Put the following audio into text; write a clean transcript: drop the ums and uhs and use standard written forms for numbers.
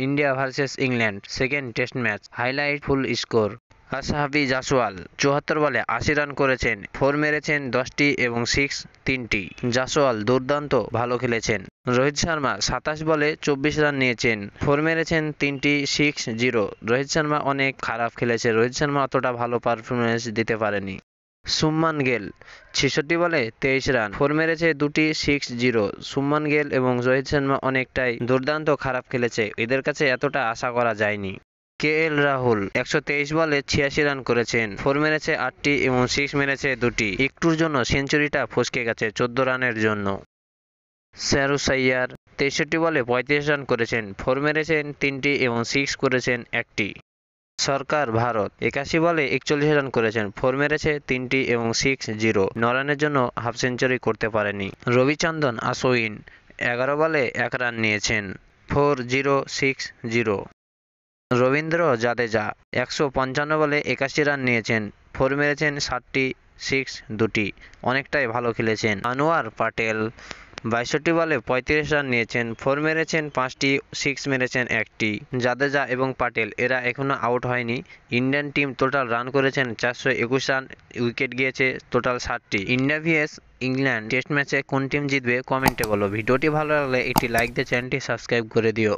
India versus England second test match, highlight ফুল score. Ashrafi Jaiswal ৭৪ বলে ৮০ run করেছেন, 4 মেরেছেন 10টি এবং 6 3টি। জাসওয়াল দুর্দান্ত ভালো খেলেছেন। রোহিত শর্মা ২৭ বলে ২৪ রান নিয়েছেন, 4 মেরেছেন 3টি, 6-0। রোহিত শর্মা অনেক খারাপ খেলেছে, রোহিত শর্মা অতটা ভালো পারফরমেন্স দিতে পারেনি। শুভমান গিল ৬৬ বলে ২৩ রান, 4 মেরেছে ২টি, 6-0। শুভমান গিল এবং রোহিত শর্মা অনেকটাই দুর্দান্ত খারাপ খেলেছে, এদের কাছে এতটা আশা করা যায়নি। রাহুল ১২৩ বলে ৮৬ রান করেছেন, 4 মেরেছে ৮টি এবং 6 মেরেছে 2টি। একটুর জন্য সেঞ্চুরিটা ফসকে গেছে ১৪ রানের জন্য। আইয়ার ৬৩ বলে ৩৫ রান করেছেন, 4 মেরেছেন 3টি এবং 6 করেছেন 1টি। সরকার ভারত ৮১ বলে ৪১ রান করেছেন, 4 মেরেছে 3টি এবং 6-0। ৯ রানের জন্য হাফ সেঞ্চুরি করতে পারেনি। রবিচন্দ্রন অশ্বিন ১১ বলে ১ রান নিয়েছেন, 4-0-6-0। রবীন্দ্র জাদেজা ১৫৫ বলে ৮১ রান নিয়েছেন, 4 মেরেছেন 7টি, 6 2টি। অনেকটাই ভালো খেলেছেন। আনোয়ার পাটেল ৬২ বলে ৩৫ রান নিয়েছেন, 4 মেরেছেন 5টি, 6 মেরেছেন 1টি। জাদেজা এবং পাটেল এরা এখনও আউট হয়নি। ইন্ডিয়ান টিম টোটাল রান করেছেন ৪২১ রান, উইকেট গিয়েছে টোটাল 7টি। ইন্ডিয়া ভিএস ইংল্যান্ড টেস্ট ম্যাচে কোন টিম জিতবে কমেন্টে বলো। ভিডিওটি ভালো লাগলে একটি লাইক দিয়ে চ্যানেলটি সাবস্ক্রাইব করে দিও।